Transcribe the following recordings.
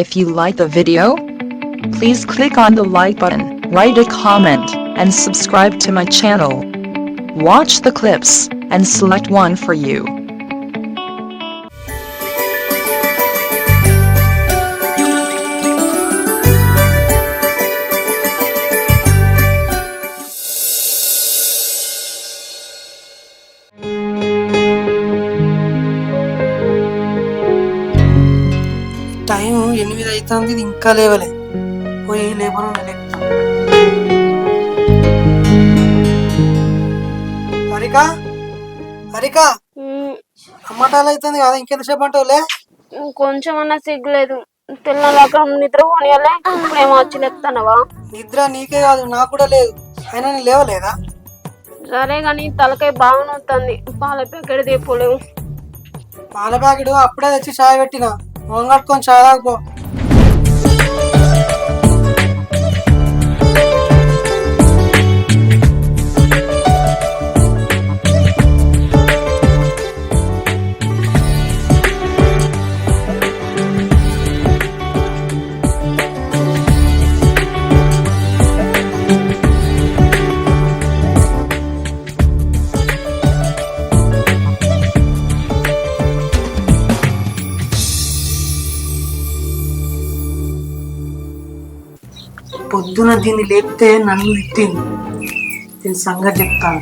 If you like the video, please click on the like button, write a comment, and subscribe to my channel. Watch the clips and select one for you. Time 8 అవుతుంది, ఇది ఇంకా లేవలే. పోయి labour Harika Harika టమాటాలు అవుతుంది కదా, ఇంకెంతసేపు అంటావులే? కొంచెం అన్నా సిగ్గులేదు. తెల్లదాకా నిద్ర పోనీయాలే, ఇప్పుడేమో వచ్చి లేపుతానవా? నిద్ర నీకే కాదు నాకు కూడా లేదు, అయినా నేను లేవలేదా? సరే గాని తలకాయ బాగా నొస్తుంది, పాల ప్యాకెట్ తీపోలేవు. పాల ప్యాకెట్ అప్పుడే తెచ్చి చాయ్ పెట్టిన, మొహం కట్టుకొని చాయ్ తాగిపో. పొద్దున దీన్ని లేపితే నన్ను తిట్టింది, దీని సంగతి చెప్తాను.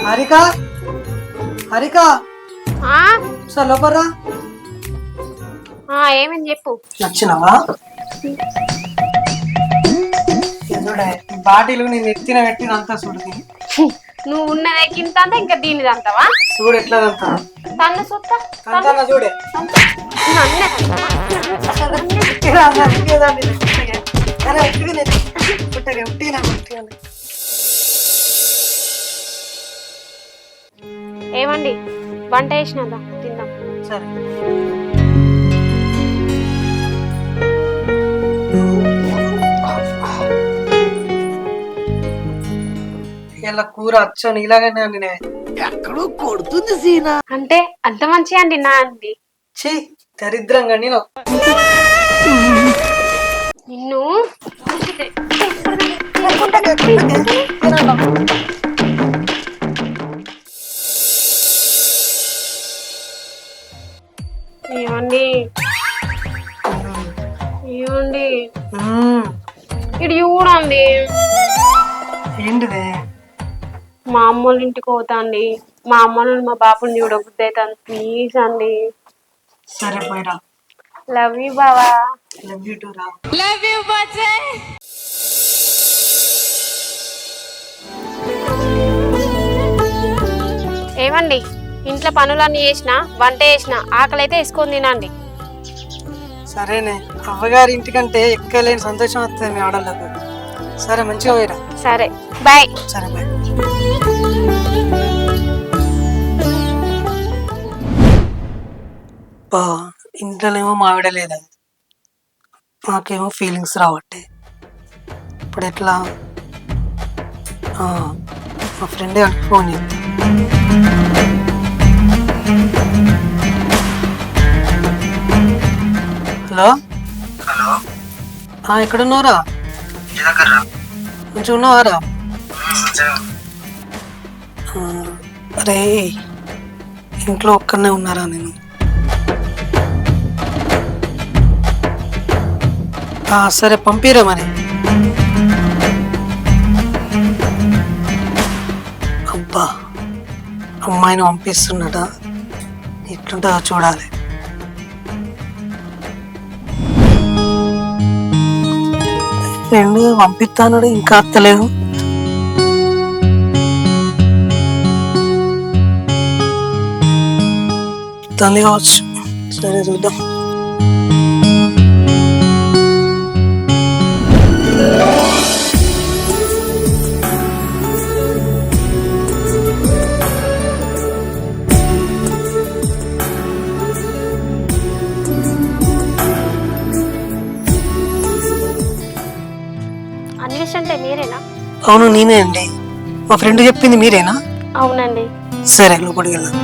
హరిక హరిక సార్ లోపర్రా. ఏమని చెప్పు. నచ్చినవా? చూడే బాటిలు నేను ఎత్తిన పెట్టినంత చూడు. నువ్వు ఉన్నదే కింద అంతా ఇంకా దీనిది అంటావా? చూడు ఎట్లా అంతా తన్ను చూస్తా చూడే. ఏమండి, వంట వేసినదా తిందాం. సరే ఇలా కూర వచ్చాను ఇలాగనే అండి, ఎక్కడో కొడుతుంది సీనా. అంటే అంత మంచిగా అండి నా అండి. ఛీ దరిద్రంగా నేను నిన్ను ఏమండి ఏమండి ఇటు చూడండి. ఏంటిదే? మా అమ్మోళ్ళ ఇంటికి పోతా అండి. మా అమ్మని మా బాపుని చూడబుద్ది అవుతాను, ప్లీజ్ అండి. సరే పోయిరా. లవ్ యూ బావా. లవ్ యూ టు రా. లవ్ యూ బచ్చే. ఏమండి, ఇంట్లో పనులన్నీ చేసినా, వంట చేసిన, ఆకలి అయితే వేసుకొని తినండి. సరేనే, అవ్వగారి ఇంటికంటే ఎక్కలేని సంతోషం వస్తుంది మీ ఆడలకు. సరే మంచిగా పోయిరా. సరే బాయ్. సరే బాయ్. ఇంట్లోనేమో మావిడ లేదా, నాకేమో ఫీలింగ్స్ రావట్టే. ఇప్పుడు ఎట్లా? మా ఫ్రెండ్ గారికి ఫోన్ చేస్తా. హలో హలో, ఎక్కడున్నావురా? మంచిగా ఉన్నావారా? అరే ఇంట్లో ఒక్కనే ఉన్నారా? నేను సరే పంపిరా మరి. అబ్బా అమ్మాయిని పంపిస్తున్నట, ఎట్లుంటుందో చూడాలి. ఫ్రెండ్ పంపిస్తాను ఇంకా అత్తలేదు. తంది కావచ్చు. సరే చూద్దాం. అన్వేష్ అంటే మీరేనా? అవును నేనే అండి. మా ఫ్రెండ్ చెప్పింది మీరేనా? అవునండి. సరే లోపలికి వెళ్దాం.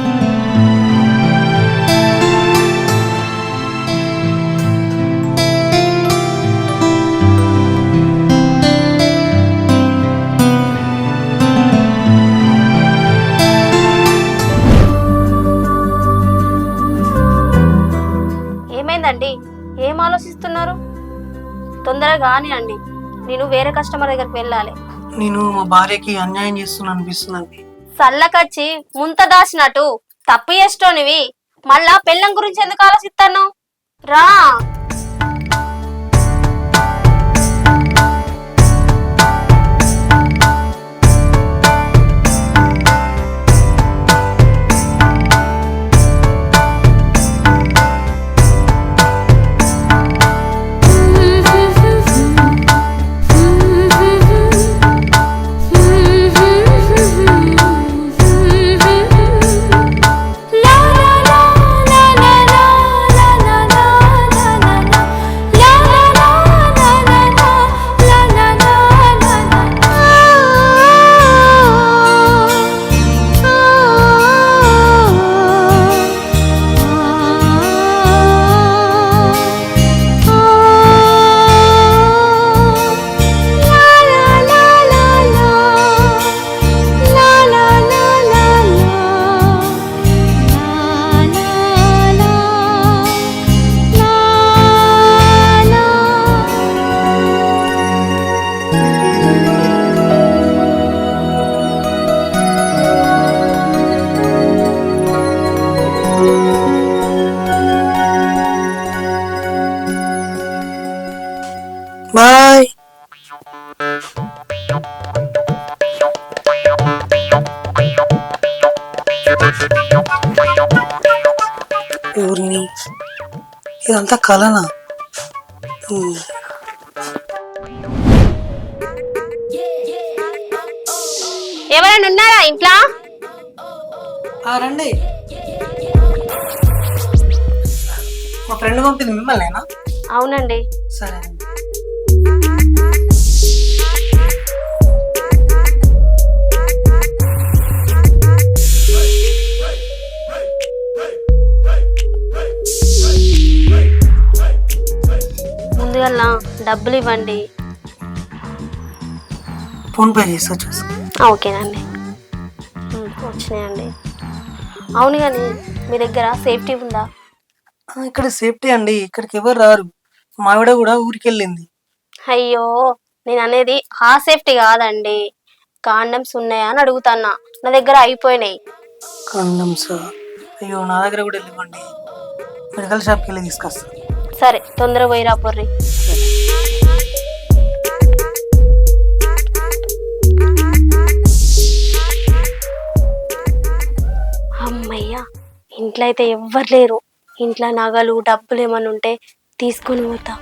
సరే కానీ అండి, నేను వేరే కస్టమర్ దగ్గరికి వెళ్ళాలి. నేను మా భార్యకి అన్యాయం చేస్తున్నా అనిపిస్తుంది. సల్లకచ్చి ముంత దాచినట్టు తప్పు చేస్తోనివి మళ్ళా పెళ్ళం గురించి ఎందుకు ఆలోచిస్తాను? రా. బాయ్. ఎవరిని? ఇదంతా కలనా? ఎవరైనా ఉన్నారా ఇంట్లో? రండి. మా ఫ్రెండ్ పంపింది మిమ్మల్నేనా? అవునండి. సరే అండి. ముందుగా డబ్బులు ఇవ్వండి. ఫోన్ పే చేస్తా చూసి. ఓకేనండి, వచ్చినాయండి. అవును కానీ మీ దగ్గర సేఫ్టీ ఉందా? ఇక్కడ సేఫ్టీ అండి, ఇక్కడికి ఎవరు రారు. మావిడ కూడా ఊరికి వెళ్ళింది. అయ్యో, నేను అనేది ఆ సేఫ్టీ కాదండి, కాండమ్స్ ఉన్నాయా అని అడుగుతాన్నా. నా దగ్గర అయిపోయినాయి. కాండమ్స్? అయ్యో, నా దగ్గర కూడా వెళ్ళివ్వండి, మెడికల్ షాప్కి వెళ్ళి తీసుకొస్తా. సరే, తొందరగా పోయిరా పొర్రి. అమ్మయ్యా, ఇంట్లో అయితే ఎవ్వరు లేరు. ఇంట్లో నగలు డబ్బులు ఏమన్నా ఉంటే తీసుకొని పోతా.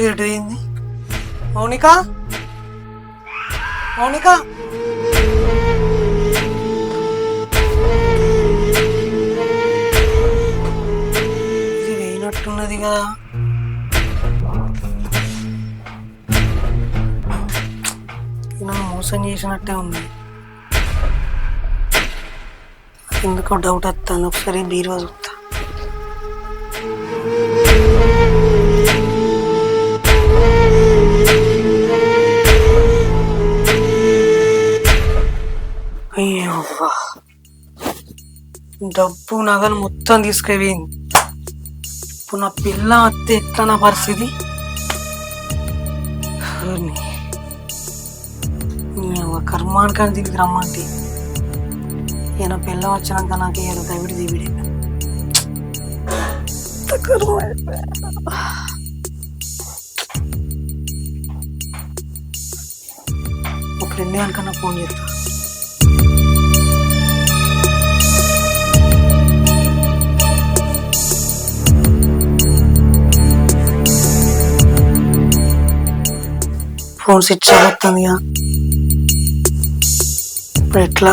ఏంటి మౌనిక? మౌనిక, ఇది వేయినట్టున్నది కదా. నన్ను మోసం చేసినట్టే ఉంది. ఎందుకో డౌట్ వస్తాను. ఒకసారి బీరువా చూస్తా. డబ్బు నగలు మొత్తం తీసుకుపోయింది. ఇప్పుడు నా పిల్ల అత్తే ఎట్లా నా పరిస్థితి? కర్మానికని దీనికి రమ్మంటే ఈయన పిల్లం వచ్చినాక నాకు ఏదో దవిడి దివిడి. ఒక ఫ్రెండ్ కనుకన్నా ఫోన్ చేస్తా. ఫోన్ స్విచ్ అవుతుందిగా, ఇప్పుడు ఎట్లా?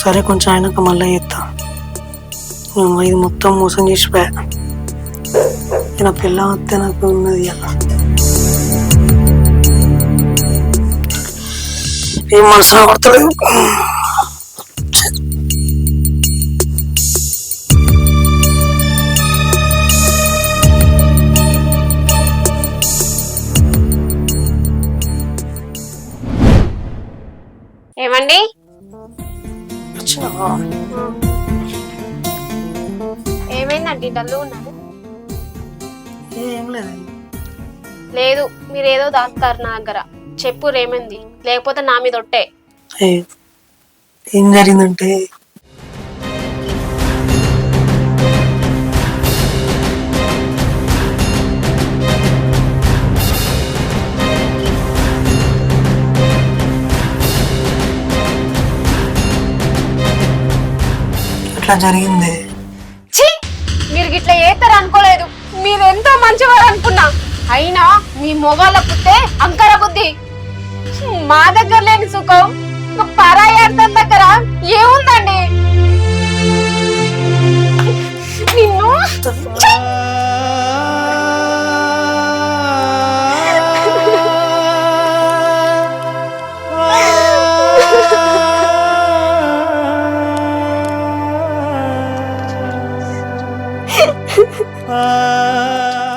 సరే కొంచెం అయినాక మళ్ళీ చేస్తా. ఇది మొత్తం మోసం చేసిపోయా. నా పిల్ల వస్తే నాకు ఉన్నది అలా ఏం మనసులో పడతలేదు. ఏమండి? వచ్చినావా? ఏమైందండి డల్లు ఉన్నారు? ఏం లేదు. లేదు, మీరేదో దాస్తారు నా దగ్గర. చెప్పు ఏమైంది, లేకపోతే నా మీద ఒట్టే. ఏం జరిగిందంటే అట్లా జరిగింది. మీరు గిట్లా చేస్తారు అనుకోలేదు. మీరు ఎంతో మంచివారు అనుకున్నా. అయినా మీ మొగాళ్ళ పుట్టే అంకర బుద్ధి. మా దగ్గర లేని సుఖం పరాయి అర్థం దగ్గర ఏముందండి? నిన్ను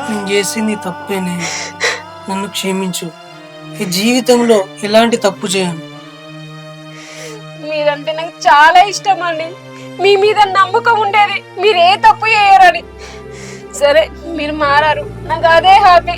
నేను చేసింది తప్పేనే, నన్ను క్షమించు. ఈ జీవితంలో ఎలాంటి తప్పు చేయను. మీరంటే నాకు చాలా ఇష్టం అండి. మీ మీద నమ్మకం ఉండేది, మీరు ఏ తప్పు చేయరని. సరే మీరు మారారు, నాకు అదే హ్యాపీ.